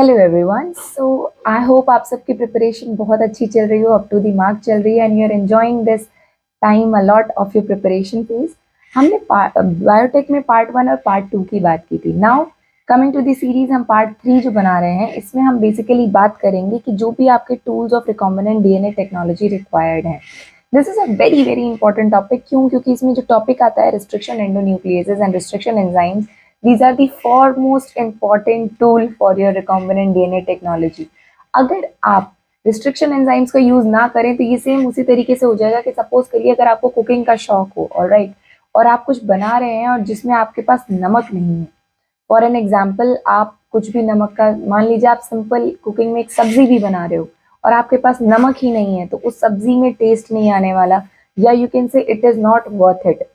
Hello everyone. So I hope आप सबकी preparation बहुत अच्छी चल रही हो, अप टू द मार्क चल रही है and you are enjoying this time a lot of your preparation phase. हमने बायोटेक में पार्ट 1 और पार्ट 2 की बात की थी। Now coming to the series, हम पार्ट 3 जो बना रहे हैं, इसमें हम बेसिकली बात करेंगे कि जो भी आपके tools of recombinant DNA technology required है। This is a very very important topic. क्यों? क्योंकि इसमें जो टॉपिक आता है restriction endonucleases and restriction enzymes, these are the foremost important tool for your recombinant DNA technology। अगर आप रिस्ट्रिक्शन एंजाइम्स का यूज ना करें तो ये सेम उसी तरीके से हो जाएगा कि सपोज करिए अगर आपको कुकिंग का शौक हो, ऑलराइट, और आप कुछ बना रहे हैं और जिसमें आपके पास नमक नहीं है। फॉर एन एग्जाम्पल, आप कुछ भी नमक का, मान लीजिए आप सिंपल कुकिंग में एक सब्जी भी बना रहे हो और आपके पास नमक ही नहीं है, तो उस सब्जी में टेस्ट नहीं आने वाला, या यू कैन से it is not worth it.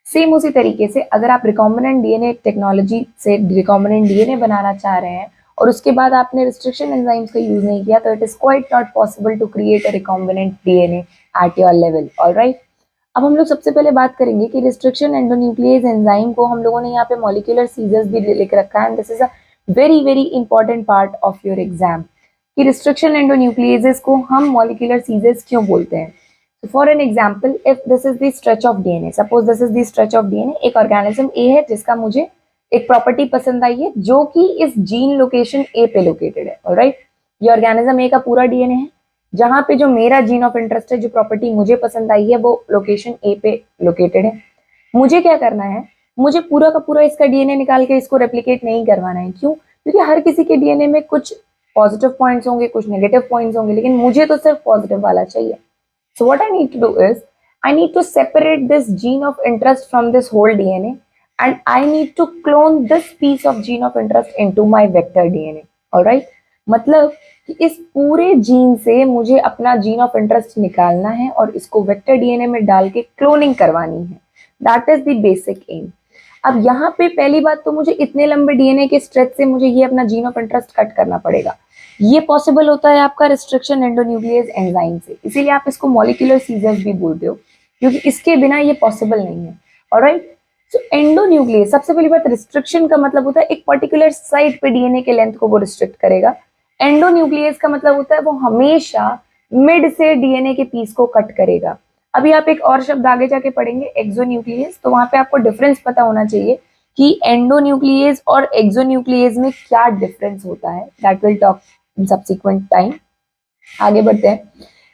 Same उसी तरीके से अगर आप रिकॉम्बिनेंट डीएनए टेक्नोलॉजी से रिकॉम्बिनेंट डीएनए बनाना चाह रहे हैं और उसके बाद आपने रिस्ट्रिक्शन एंजाइम्स का यूज नहीं किया, तो it is quite not possible to create a recombinant DNA at your level. Alright, अब हम लोग सबसे पहले बात करेंगे कि रिस्ट्रिक्शन एंडोन्यूक्लियेज एंजाइम को हम लोगों ने यहाँ पे मॉलिक्यूलर सीजर्स भी लिख रखा है, and this is a very very important part of your exam कि रिस्ट्रिक्शन एंडोन्यूक्लियेजेस को हम मॉलिक्यूलर सीजर्स क्यों बोलते हैं। So for an example, if this is the stretch of DNA, suppose this is the stretch of DNA, एक organism A है जिसका मुझे एक प्रॉपर्टी पसंद आई है जो कि इस जीन लोकेशन A पे लोकेटेड है। ऑलराइट, ये ऑर्गेनिज्म A का पूरा डीएनए है, जहां पे जो मेरा जीन ऑफ इंटरेस्ट है, जो प्रॉपर्टी मुझे पसंद आई है, वो लोकेशन A पे लोकेटेड है। मुझे क्या करना है, मुझे पूरा का पूरा इसका डीएनए निकाल के इसको रेप्लिकेट नहीं करवाना है। क्यों? क्योंकि हर किसी के डीएनए में कुछ पॉजिटिव पॉइंट्स होंगे, कुछ नेगेटिव पॉइंट्स होंगे, लेकिन मुझे तो सिर्फ पॉजिटिव वाला चाहिए। So what I need to do is I need to separate this gene of interest from this whole DNA, and I need to clone this piece of gene of interest into my vector DNA। Alright, मतलब कि इस पूरे gene से मुझे अपना gene of interest निकालना है और इसको वेक्टर डीएनए में डाल के क्लोनिंग करवानी है। That is the basic aim. अब यहाँ पे पहली बात तो मुझे इतने लंबे डीएनए के स्ट्रेच से मुझे ये अपना जीन ऑफ इंटरेस्ट कट करना पड़ेगा। ये पॉसिबल होता है आपका रिस्ट्रिक्शन एंडोन्यूक्लियेज एंजाइम से, इसीलिए आप इसको मॉलिक्यूलर सीजर्स भी बोलते हो, क्योंकि इसके बिना ये पॉसिबल नहीं है। ऑलराइट, सो एंडोन्यूक्लियेज, सबसे पहली बात, रिस्ट्रिक्शन का मतलब होता है एक पर्टिकुलर साइट पे डीएनए के लेंथ को वो रिस्ट्रिक्ट करेगा। एंडोन्यूक्लियेज का मतलब होता है वो हमेशा मिड से डीएनए के पीस को कट करेगा। अभी आप एक और शब्द आगे जाके पढ़ेंगे, एक्सोन्यूक्लियेज, तो वहां पे आपको डिफरेंस पता होना चाहिए कि एंडोन्यूक्लियेज और एक्सोन्यूक्लियेज में क्या डिफरेंस होता है। That will talk in subsequent time. आगे बढ़ते हैं।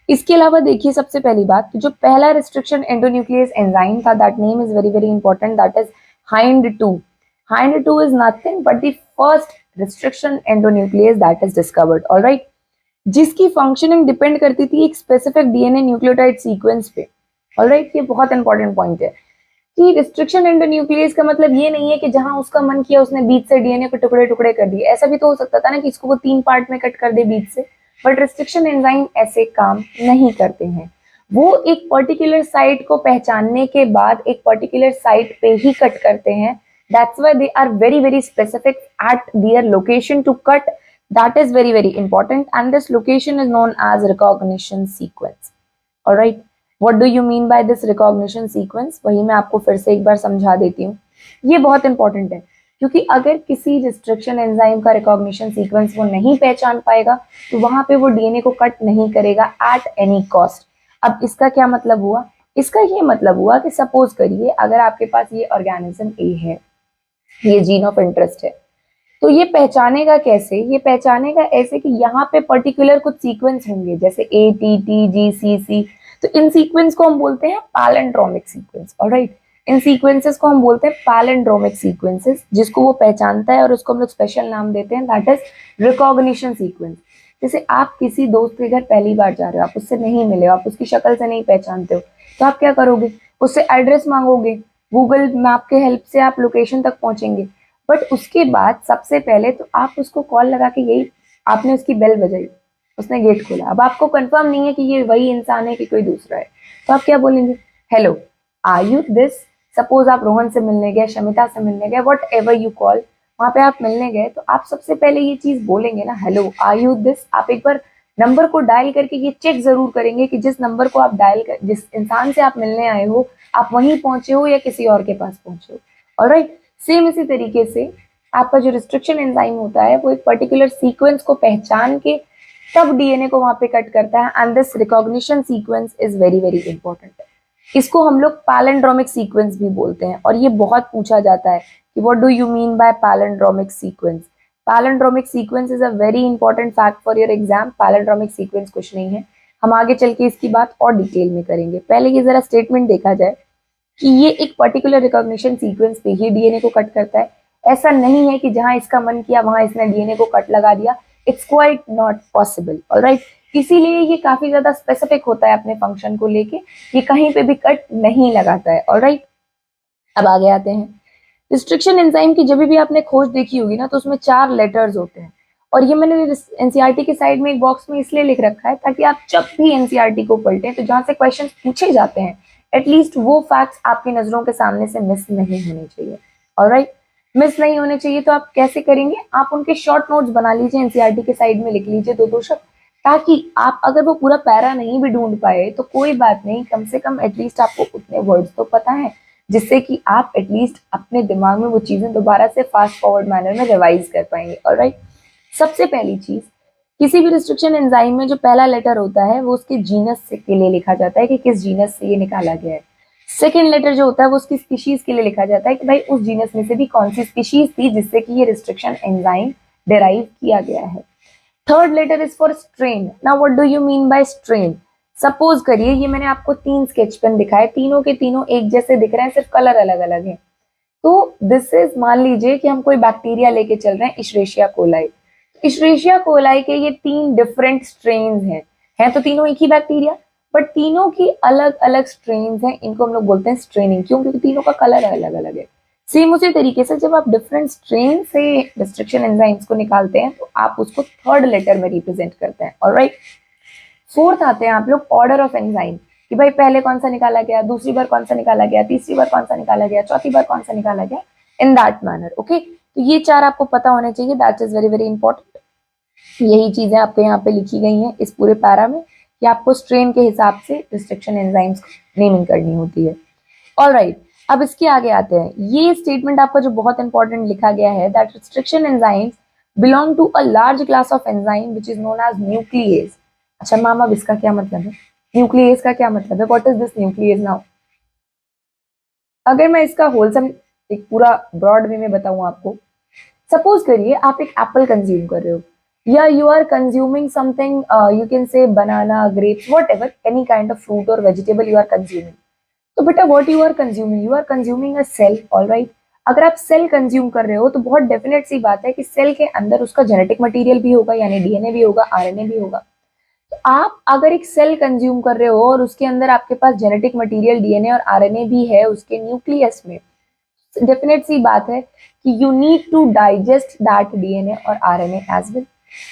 इसके अलावा देखिए, सबसे पहली बात, जो पहला रिस्ट्रिक्शन एंडोन्यूक्लियेज एंजाइम था, that name is very very important, that is HIND2। HIND2 is nothing but the first restriction endonuclease that is discovered. Alright, जिसकी फंक्शनिंग डिपेंड करती थी एक स्पेसिफिक डीएनए न्यूक्लियोटाइड सीक्वेंस पे। ऑलराइट, ये बहुत important point है कि रिस्ट्रिक्शन एंडोन्यूक्लियेज का मतलब ये नहीं है कि जहां उसका मन किया उसने बीच से डीएनए को टुकड़े टुकड़े कर दिए। ऐसा भी तो हो सकता था ना कि इसको वो 3 पार्ट में कट कर दे बीच से, बट रिस्ट्रिक्शन एंजाइम ऐसे काम नहीं करते हैं। वो एक पर्टिकुलर साइट को पहचानने के बाद एक पर्टिकुलर साइट पे ही कट करते हैं। That's why they are very very specific at their location to cut. That is very very important, and this location is known as recognition sequence. Alright, What do you mean by this recognition sequence? वही मैं आपको फिर से एक बार समझा देती हूँ। ये बहुत इंपॉर्टेंट है क्योंकि अगर किसी रिस्ट्रिक्शन एंजाइम का रिकॉग्निशन सीक्वेंस वो नहीं पहचान पाएगा तो वहां पे वो डीएनए को कट नहीं करेगा एट एनी कॉस्ट। अब इसका क्या मतलब हुआ? इसका ये मतलब हुआ कि सपोज करिए अगर आपके पास ये ऑर्गेनिज्म ए है, ये जीन ऑफ इंटरेस्ट है, तो ये पहचानेगा कैसे? ये पहचानेगा ऐसे कि यहाँ पे पर्टिकुलर कुछ सीक्वेंस होंगे, जैसे ए टी टी जी सी सी, तो इन सीक्वेंस को हम बोलते हैं पैलिंड्रोमिक सीक्वेंस। ऑलराइट, इन सीक्वेंसेस को हम बोलते हैं पैलिंड्रोमिक सीक्वेंसेस, जिसको वो पहचानता है और उसको हम लोग स्पेशल नाम देते हैं, दैट इज रिकॉग्निशन सीक्वेंस। जैसे आप किसी दोस्त के घर पहली बार जा रहे हो, आप उससे नहीं मिले हो, आप उसकी शक्ल से नहीं पहचानते हो, तो आप क्या करोगे? उससे एड्रेस मांगोगे, गूगल मैप के हेल्प से आप लोकेशन तक पहुंचेंगे। बट उसके बाद सबसे पहले तो आप उसको कॉल लगा के, यही आपने उसकी बेल बजाई, उसने गेट खोला, अब आपको कंफर्म नहीं है कि ये वही इंसान है कि कोई दूसरा है, तो आप क्या बोलेंगे? Hello, are you this? Suppose आप रोहन से मिलने गए, शमिता से मिलने गए, वट एवर यू कॉल, वहां पे आप मिलने गए, तो आप सबसे पहले ये चीज बोलेंगे ना, हेलो आर यू दिस। आप एक बार नंबर को डायल करके ये चेक जरूर करेंगे कि जिस नंबर को आप डायल कर, जिस इंसान से आप मिलने आए हो, आप वहीं पहुंचे हो या किसी और के पास पहुंचे हो। ऑलराइट, सेम इसी तरीके से आपका जो रिस्ट्रिक्शन एंजाइम होता है वो एक पर्टिकुलर सीक्वेंस को पहचान के तब डीएनए को वहां पे कट करता है, and this recognition sequence is very very important. इसको हम लोग पैलेंड्रोमिक सीक्वेंस भी बोलते हैं, और ये बहुत पूछा जाता है कि what do you mean bye palindromic sequence. Palindromic sequence is a very important fact for your exam. Palindromic sequence कुछ नहीं है, हम आगे चल के इसकी बात और डिटेल में करेंगे। पहले ये जरा स्टेटमेंट देखा जाए कि ये एक पर्टिकुलर रिकॉग्निशन सीक्वेंस पे ही डीएनए को कट करता है। ऐसा नहीं है कि जहां इसका मन किया वहां इसने डीएनए को कट लगा दिया। It's quite not possible, alright. इसीलिए ये काफी ज्यादा स्पेसिफिक होता है अपने फंक्शन को लेके, ये कहीं पे भी कट नहीं लगाता है, ऑलराइट। अब आगे आते हैं। रिस्ट्रिक्शन एंजाइम की जब भी आपने खोज देखी होगी ना, तो उसमें 4 लेटर्स होते हैं, और ये मैंने एनसीईआरटी के साइड में एक बॉक्स में इसलिए लिख रखा है ताकि आप जब भी एनसीईआरटी को पलटें तो जहां से क्वेश्चन पूछे जाते हैं एटलीस्ट वो फैक्ट्स आपकी नजरों के सामने से मिस नहीं होने चाहिए, ऑलराइट। मिस नहीं होने चाहिए तो आप कैसे करेंगे, आप उनके शॉर्ट नोट्स बना लीजिए, एनसीईआरटी के साइड में लिख लीजिए 2-2 शब्द, ताकि आप अगर वो पूरा पैरा नहीं भी ढूंढ पाए तो कोई बात नहीं, कम से कम एटलीस्ट आपको उतने वर्ड्स तो पता है, जिससे कि आप एटलीस्ट अपने दिमाग में वो चीजें दोबारा से फास्ट फॉरवर्ड मैनर में रिवाइज कर पाएंगे, ऑलराइट। सबसे पहली चीज, किसी भी रिस्ट्रिक्शन एंजाइम में जो पहला लेटर होता है वो उसके जीनस के लिए लिखा जाता है कि किस जीनस से ये निकाला गया है। सेकेंड लेटर जो होता है वो उसकी स्पीशीज के लिए लिखा जाता है कि भाई उस जीनस में से भी कौन सी स्पीशीज थी जिससे कि ये रिस्ट्रिक्शन एंजाइम डिराइव किया गया है। Third letter is for strain. Now what do you mean by strain. Suppose करिए ये मैंने आपको 3 स्केच पेन दिखाए, तीनों के तीनों एक जैसे दिख रहे हैं, सिर्फ कलर अलग अलग है। तो दिस इज, मान लीजिए कि हम कोई बैक्टीरिया लेके चल रहे हैं, इशरेशिया कोलाई। इशरेशिया कोलाई के ये 3 डिफरेंट स्ट्रेन्स हैं तो तीनों एक ही बैक्टीरिया, बट तीनों की अलग अलग स्ट्रेन्स हैं, इनको हम लोग बोलते हैं स्ट्रेनिंग। क्यों? क्योंकि तीनों का कलर अलग अलग है। सेम उसी तरीके से जब आप डिफरेंट स्ट्रेन से रिस्ट्रिक्शन एंजाइम्स को निकालते हैं तो आप उसको थर्ड लेटर में रिप्रेजेंट करते हैं, ऑलराइट। फोर्थ आते हैं आप लोग ऑर्डर ऑफ एंजाइम, कि भाई पहले कौन सा निकाला गया, दूसरी बार कौन सा निकाला गया, तीसरी बार कौन सा निकाला गया, चौथी बार कौन सा निकाला गया, इन दैट मैनर, ओके। तो ये 4 आपको पता होने चाहिए, that is very very important. यही चीजें आपके यहाँ पे लिखी गई हैं इस पूरे पैरा में, कि आपको स्ट्रेन के हिसाब से रिस्ट्रिक्शन एंजाइम्स नेमिंग करनी होती है, ऑलराइट। अब इसके आगे आते हैं, ये स्टेटमेंट आपका जो बहुत इंपॉर्टेंट लिखा गया है, that restriction enzymes belong to a large class of enzyme which is known as nuclease. अच्छा मैम, अब इसका क्या मतलब है, न्यूक्लिएज का क्या मतलब है, what is this nuclease now. अगर मैं इसका होलसम एक पूरा ब्रॉड वे में बताऊं आपको, सपोज करिए आप एक एप्पल कंज्यूम कर रहे हो, या you are consuming something, you can say banana, grapes, whatever, any kind of fruit और वेजिटेबल यू आर कंज्यूमिंग। तो बेटा what you are consuming a cell, alright. अगर आप सेल कंज्यूम कर रहे हो तो बहुत डेफिनेट सी बात है कि सेल के अंदर उसका जेनेटिक मटेरियल भी होगा, यानी डीएनए भी होगा, आरएनए भी होगा। तो आप अगर एक सेल कंज्यूम कर रहे हो और उसके अंदर आपके पास जेनेटिक मटेरियल डीएनए और आरएनए भी है उसके न्यूक्लियस में, डेफिनेट सी बात है कि you need to digest that DNA और आरएनए एज वेल।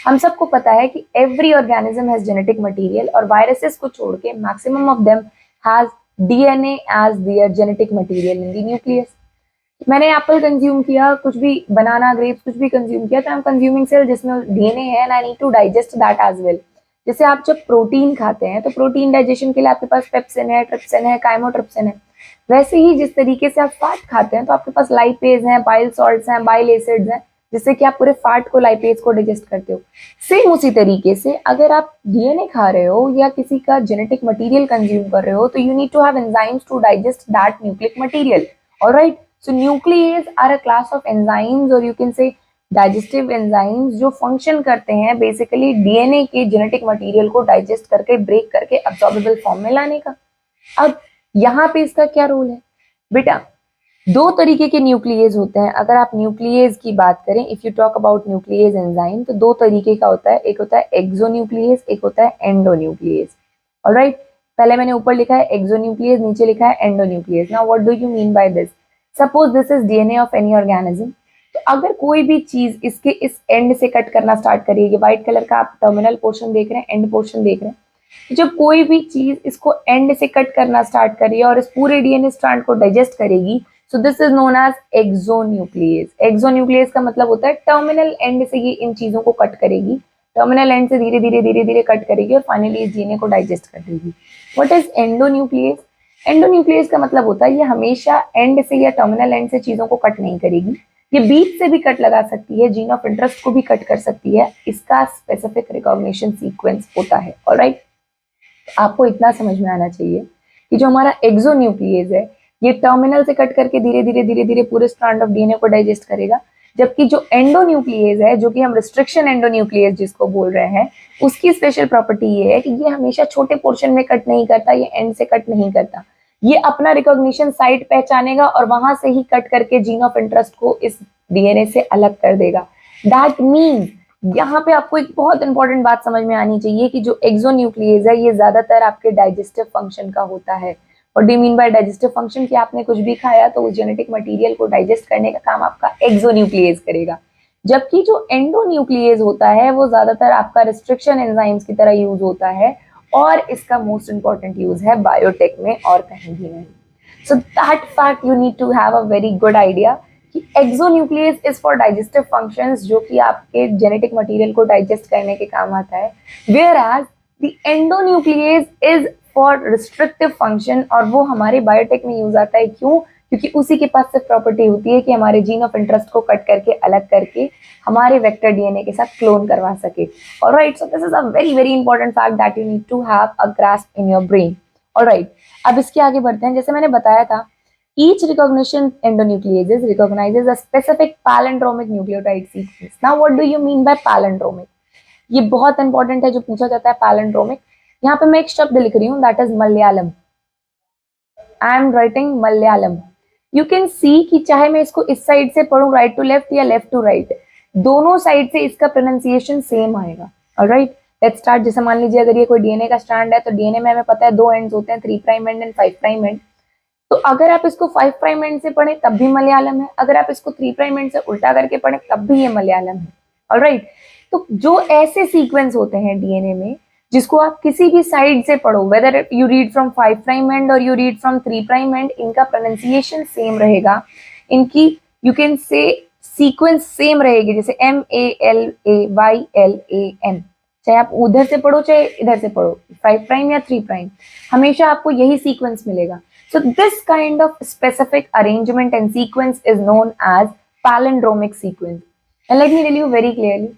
हम सबको पता है कि every organism has genetic material, और वायरसेस को छोड़ के maximum of them has DNA as their genetic material in the nucleus. मैंने एप्पल कंज्यूम किया, कुछ भी बनाना, ग्रेप्स कुछ भी कंज्यूम किया, तो आई एम कंज्यूमिंग सेल जिसमें डीएनए है, and I need to digest that as well. जैसे आप जब प्रोटीन खाते हैं तो प्रोटीन डाइजेशन के लिए आपके पास पेप्सिन है, ट्रिप्सिन है, काइमोट्रिप्सिन है। वैसे ही जिस तरीके से आप फैट खाते हैं तो आपके पास लाइपेज हैं, बाइल सॉल्ट्स हैं, बाइल एसिड्स हैं, जिससे कि आप पूरे फैट को, लाइपेज को डाइजेस्ट करते हो। सेम उसी तरीके से अगर आप डीएनए खा रहे हो या किसी का जेनेटिक मटेरियल कंज्यूम कर रहे हो तो you need to have enzymes to digest that nucleic material, alright. So nuclease are a class of enzymes, और you can say digestive enzymes, जो फंक्शन करते हैं बेसिकली डीएनए के जेनेटिक मटेरियल को डाइजेस्ट करके, ब्रेक करके अब्सॉर्बेबल फॉर्म में लाने का। अब यहाँ पे इसका क्या रोल है बेटा, 2 तरीके के न्यूक्लियेज होते हैं। अगर आप न्यूक्लियेज की बात करें, if you talk about nuclease enzyme, तो 2 तरीके का होता है, एक होता है एक्सोन्यूक्लियेज, एक होता है एंडोन्यूक्लियेज, ऑलराइट। पहले मैंने ऊपर लिखा है एक्सोन्यूक्लियेज, नीचे लिखा है endonuclease. Now what do you mean by this. Suppose this is DNA of any organism, तो अगर कोई भी चीज इसके इस एंड से कट करना स्टार्ट करिए, ये व्हाइट कलर का आप टर्मिनल पोर्शन देख रहे हैं, एंड पोर्शन देख रहे हैं, जब कोई भी चीज इसको एंड से कट करना स्टार्ट करिए और इस पूरे डीएनए स्ट्रैंड को डाइजेस्ट करेगी, so this is known as exonuclease. Exonuclease का मतलब होता है टर्मिनल एंड से ये इन चीजों को कट करेगी, टर्मिनल एंड से धीरे धीरे धीरे धीरे कट करेगी और फाइनली इस डीएनए को डाइजेस्ट कर देगी। What is एंडोन्यूक्लियेज। एंडोन्यूक्लियेज का मतलब होता है ये हमेशा एंड से या टर्मिनल एंड से चीजों को कट नहीं करेगी, ये बीच से भी कट लगा सकती है, जीन ऑफ इंटरेस्ट को भी कट कर सकती है, इसका स्पेसिफिक रिकॉग्निशन सीक्वेंस होता है। ऑलराइट, आपको इतना समझ में आना चाहिए कि जो हमारा एक्सोन्यूक्लियेज है ये टर्मिनल से कट करके धीरे धीरे धीरे धीरे पूरे स्ट्रैंड ऑफ डीएनए को डाइजेस्ट करेगा, जबकि जो एंडोन्यूक्लियेज है, जो कि हम रिस्ट्रिक्शन एंडोन्यूक्लियेज जिसको बोल रहे हैं, उसकी स्पेशल प्रॉपर्टी ये है कि ये हमेशा छोटे पोर्शन में कट नहीं करता, ये एंड से कट नहीं करता, ये अपना रिकॉग्निशन साइट पहचानेगा और वहां से ही कट करके जीन ऑफ इंटरेस्ट को इस डीएनए से अलग कर देगा। दैट मीन्स यहाँ पे आपको एक बहुत इंपॉर्टेंट बात समझ में आनी चाहिए कि जो एक्सोन्यूक्लियेज है ये ज्यादातर आपके डाइजेस्टिव फंक्शन का होता है। और do mean by digestive function कि आपने कुछ भी खाया तो उस जेनेटिक मटेरियल को डाइजेस्ट करने का काम आपका एक्सोन्यूक्लियेज करेगा, जबकि जो एंडोन्यूक्लियेज होता है वो ज्यादातर आपका रिस्ट्रिक्शन एंजाइम्स की तरह यूज होता है और इसका मोस्ट इंपॉर्टेंट यूज है बायोटेक में और कहीं भी नहीं। So that fact you need to have a very good idea कि exonuclease is for digestive functions, जो कि आपके जेनेटिक मटेरियल को डाइजेस्ट करने के काम आता है, whereas the endonuclease is for restrictive function, और वो हमारे बायोटेक में यूज आता है। क्यों? क्योंकि उसी के पास सिर्फ प्रॉपर्टी होती है कि हमारे जीन ऑफ इंटरेस्ट को कट करके अलग करके हमारे वेक्टर डीएनए के साथ क्लोन करवा सके। Alright, so this is a very very important fact that you need to have a grasp in your brain. Alright, अब इसके आगे बढ़ते हैं। जैसे मैंने बताया था, each recognition endonucleases recognizes a specific palindromic nucleotide sequence. Now what do you mean by palindromic? ये बहुत इंपॉर्टेंट है जो पूछा जाता है palindromic। यहाँ पे मैं एक शब्द लिख रही हूँ, that is Malayalam. I am writing Malayalam. You can see कि चाहे मैं इसको इस साइड से पढ़ूं राइट टू लेफ्ट या लेफ्ट टू राइट, दोनों साइड से इसका प्रोनाउंसिएशन सेम आएगा। Alright, let's start. जैसे मान लीजिए अगर ये कोई डीएनए का स्ट्रैंड है तो डीएनए में हमें पता है दो एंड्स होते हैं, 3' एंड एंड 5' एंड। तो अगर आप इसको 5' एंड से पढ़े तब भी मलयालम है, अगर आप इसको 3' एंड से उल्टा करके पढ़े तब भी ये मलयालम है। ऑलराइट, तो जो ऐसे सीक्वेंस होते हैं डीएनए में जिसको आप किसी भी साइड से पढ़ो, whether you read from 5' and और यू रीड फ्रॉम 3' एंड, इनका प्रोनाउंसिएशन सेम रहेगा, इनकी यू कैन से सीक्वेंस सेम रहेगी, जैसे MALAYLAM, चाहे आप उधर से पढ़ो चाहे इधर से पढ़ो, 5' या 3', हमेशा आपको यही सीक्वेंस मिलेगा। So this kind of specific arrangement and sequence is known as palindromic sequence. And let me tell you very clearly,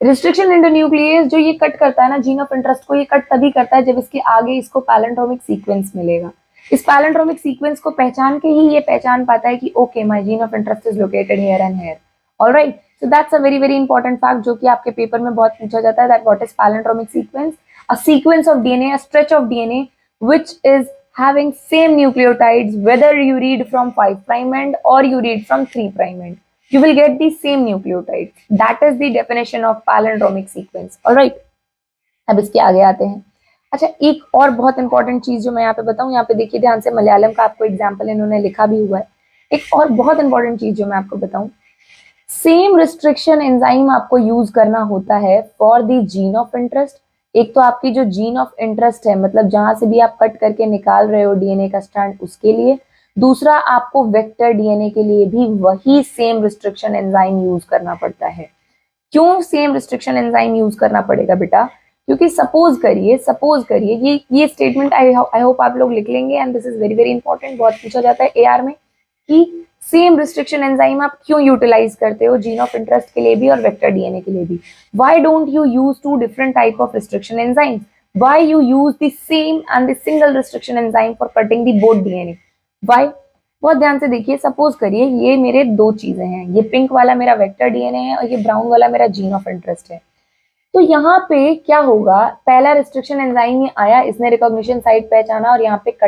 restriction endonuclease जो ये कट करता है ना जीन ऑफ इंटरेस्ट को, ये कट तभी करता है जब इसके आगे इसको palindromic sequence मिलेगा। इस palindromic sequence को पहचान के ही ये पहचान पाता है कि okay, my gene of interest is located here and here. All right, so that's a very very important fact जो कि आपके पेपर में बहुत पूछा जाता है, that what is palindromic sequence? A sequence of DNA, a stretch of DNA which is having same nucleotides, whether you read from 5' end or you read from 3' end, you will get the same nucleotides. That is the definition of palindromic sequence. Alright, अब इसके आगे आते हैं। अच्छा, एक और बहुत important चीज जो मैं यहाँ पे बताऊँ, यहाँ पे देखिए ध्यान से, मलयालम का आपको एग्जाम्पल इन्होंने लिखा भी हुआ है। एक और बहुत इंपॉर्टेंट चीज जो मैं आपको बताऊँ, सेम रिस्ट्रिक्शन एंजाइम आपको यूज करना होता है for the gene of interest. एक तो आपकी जो जीन ऑफ इंटरेस्ट है, मतलब जहां से भी आप कट करके निकाल रहे हो डीएनए का स्ट्रैंड, उसके लिए। दूसरा, आपको वेक्टर डीएनए के लिए भी वही सेम रिस्ट्रिक्शन एंजाइम यूज करना पड़ता है। क्यों सेम रिस्ट्रिक्शन एंजाइम यूज करना पड़ेगा बेटा? क्योंकि सपोज करिए ये स्टेटमेंट आई होप आप लोग लिख लेंगे, and this is very very important, बहुत पूछा जाता है एआर में कि सेम रिस्ट्रिक्शन एंजाइम आप क्यों यूटिलाइज करते हो जीन ऑफ इंटरेस्ट के लिए भी और वेक्टर डीएनए के लिए भी? Why don't you use two different type of restriction enzymes? Why you use the same and the single restriction enzyme for cutting the both DNA? Why? बहुत ध्यान से देखिए, सपोज करिए ये मेरे दो चीजें हैं, ये पिंक वाला मेरा वेक्टर डीएनए है और ये ब्राउन वाला मेरा जीन ऑफ इंटरेस्ट है। तो यहाँ पे क्या होगा, पहला रिस्ट्रिक्शन एंजाइम ये आया, इसने रिकॉग्निशन साइट पहचाना और यहाँ पे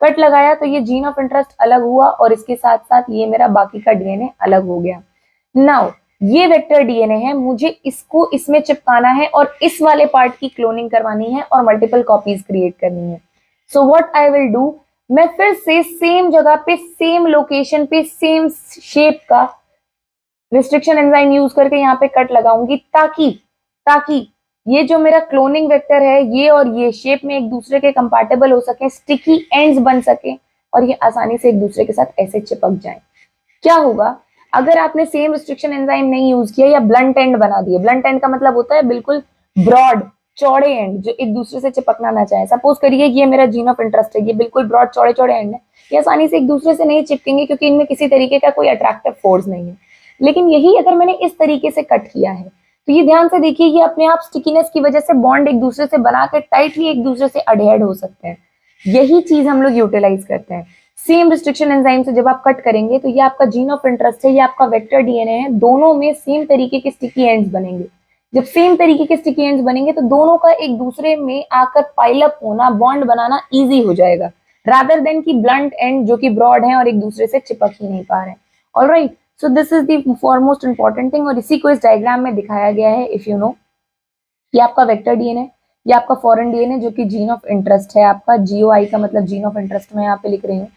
कट लगाया तो ये जीन ऑफ इंटरेस्ट अलग हुआ और इसके साथ साथ ये मेरा बाकी का डीएनए अलग हो गया। नाउ ये वेक्टर डीएनए है, मुझे इसको इसमें चिपकाना है और इस वाले पार्ट की क्लोनिंग करवानी है और मल्टीपल कॉपीज क्रिएट करनी है। So what I will do, मैं फिर से सेम जगह पे, सेम लोकेशन पे, सेम शेप का रिस्ट्रिक्शन एंजाइम यूज करके यहाँ पे कट लगाऊंगी, ताकि ये जो मेरा क्लोनिंग वेक्टर है ये और ये शेप में एक दूसरे के कंपैटिबल हो सके, स्टिकी एंड्स बन सके और ये आसानी से एक दूसरे के साथ ऐसे चिपक जाए। क्या होगा अगर आपने सेम रिस्ट्रिक्शन एंजाइम नहीं यूज किया या ब्लंट एंड बना दिए? ब्लंट एंड का मतलब होता है बिल्कुल ब्रॉड, चौड़े एंड जो एक दूसरे से चिपकना ना चाहे, सपोज करिए कि ये मेरा जीन ऑफ इंटरेस्ट है, ये बिल्कुल ब्रॉड चौड़े चौड़े एंड है, ये आसानी से एक दूसरे से नहीं चिपकेंगे क्योंकि इनमें किसी तरीके का कोई अट्रैक्टिव फोर्स नहीं है। लेकिन यही अगर मैंने इस तरीके से कट किया है तो ये ध्यान से देखिए, ये अपने आप स्टिकीनेस की वजह से बॉन्ड एक दूसरे से बना के टाइटली एक दूसरे से अडहेड हो सकते हैं। यही चीज हम लोग यूटिलाइज करते हैं। सेम रिस्ट्रिक्शन एंजाइम से जब आप कट करेंगे तो ये आपका जीन ऑफ इंटरेस्ट है, ये आपका वेक्टर डीएनए है, दोनों में सेम तरीके के स्टिकी एंड्स बनेंगे। जब सेम तरीके के स्टिकी एंड्स बनेंगे तो दोनों का एक दूसरे में आकर पाइल अप होना, बॉन्ड बनाना इजी हो जाएगा, रादर देन की ब्लंट एंड जो कि ब्रॉड है और एक दूसरे से चिपक ही नहीं पा रहे हैं। Alright, so this is the foremost important thing, और इसी को इस डायग्राम में दिखाया गया है। इफ यू नो, ये आपका वेक्टर डीएनए, ये आपका फॉरेन डीएनए जो कि जीन ऑफ इंटरेस्ट है आपका, जीओआई का मतलब जीन ऑफ इंटरेस्ट में यहाँ पे लिख रही हूँ।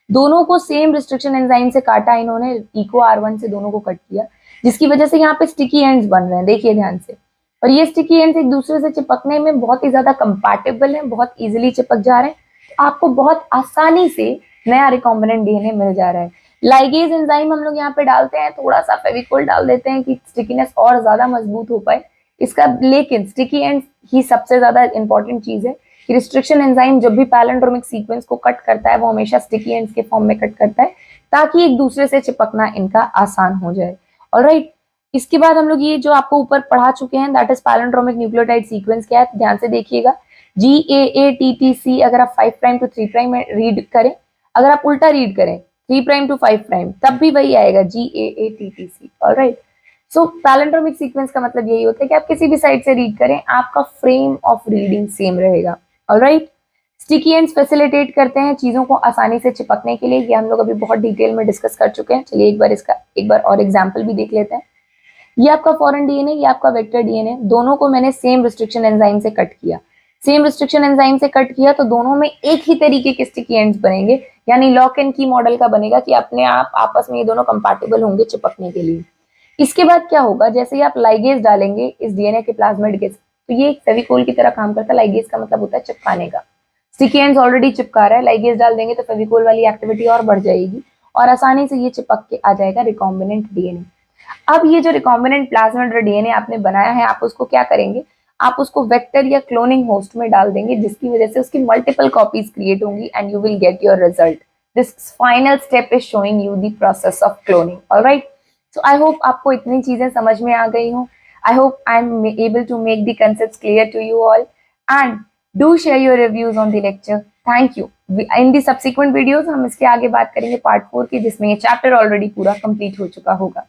दोनों को सेम रिस्ट्रिक्शन एंजाइम से काटा इन्होंने, इको R1 से दोनों को कट किया, जिसकी वजह से यहाँ पे स्टिकी एंड्स बन रहे हैं, देखिए ध्यान से। और ये स्टिकी एंड्स एक दूसरे से चिपकने में बहुत ही ज्यादा कंपैटिबल है, बहुत इजीली चिपक जा रहे हैं, तो आपको बहुत आसानी से नया रिकॉम्बिनेंट डीएनए मिल जा रहा है। लाइगेज एंजाइम हम लोग यहाँ पे डालते हैं, थोड़ा सा फेविकोल डाल देते हैं कि स्टिकीनेस और ज्यादा मजबूत हो पाए इसका, लेकिन स्टिकी एंड ही सबसे ज्यादा इंपॉर्टेंट चीज है कि रिस्ट्रिक्शन एंजाइम जब भी पैलेंड्रोमिक सीक्वेंस को कट करता है वो हमेशा स्टिकी एंड्स के फॉर्म में कट करता है ताकि एक दूसरे से चिपकना इनका आसान हो जाए। ऑलराइट, इसके बाद हम लोग ये जो आपको ऊपर पढ़ा चुके हैं, that is palindromic nucleotide sequence क्या है, ध्यान से देखिएगा। GAATTC अगर आप 5 प्राइम टू 3 प्राइम रीड करें, अगर आप उल्टा रीड करें 3 प्राइम टू 5 प्राइम, तब भी वही आएगा GAATTC। ऑलराइट, सो पैलेंड्रोमिक सीक्वेंस का मतलब यही होता है कि आप किसी भी साइड से रीड करें, आपका फ्रेम ऑफ रीडिंग सेम रहेगा। ऑलराइट, स्टिकी एंड्स फैसिलिटेट करते हैं चीजों को आसानी से चिपकने के लिए, ये हम लोग अभी बहुत डिटेल में डिस्कस कर चुके हैं। चलिए एक बार और एग्जांपल भी देख लेते हैं। ये आपका फॉरेन डीएनए, ये आपका वेक्टर डीएनए, दोनों को मैंने सेम रिस्ट्रिक्शन एंजाइम से कट किया। सेम रिस्ट्रिक्शन एंजाइम से कट किया तो दोनों में एक ही तरीके के स्टिकी एंड्स बनेंगे, यानी लॉक एंड की मॉडल का बनेगा कि अपने आप आपस में ये दोनों कंपैटिबल होंगे चिपकने के लिए। इसके बाद क्या होगा, जैसे ही आप लाइगेज डालेंगे इस डीएनए के प्लाज्मिड के, तो ये एक फेविकोल की तरह काम करता है। लाइगेज का मतलब होता है चिपकाने का, स्टिकी एंड्स ऑलरेडी चिपका रहा है, लाइगेज डाल देंगे तो फेविकोल वाली एक्टिविटी और बढ़ जाएगी और आसानी से ये चिपक के आ जाएगा रिकॉम्बिनेंट डीएनए। अब ये जो रिकॉम्बिनेंट प्लाज्मिड डीएनए आपने बनाया है, आप उसको क्या करेंगे, आप उसको वेक्टर या क्लोनिंग होस्ट में डाल देंगे, जिसकी वजह से उसकी मल्टीपल कॉपीज क्रिएट होंगी and you will get your result. This final step is showing you the process of cloning. Alright, so I hope आपको इतनी चीजें समझ में आ गई हो। I hope I am able to make the concepts clear to you all, and do share your reviews on the lecture. Thank you. In the subsequent videos हम इसके आगे बात करेंगे पार्ट 4 की, जिसमें ये चैप्टर ऑलरेडी पूरा कंप्लीट हो चुका होगा।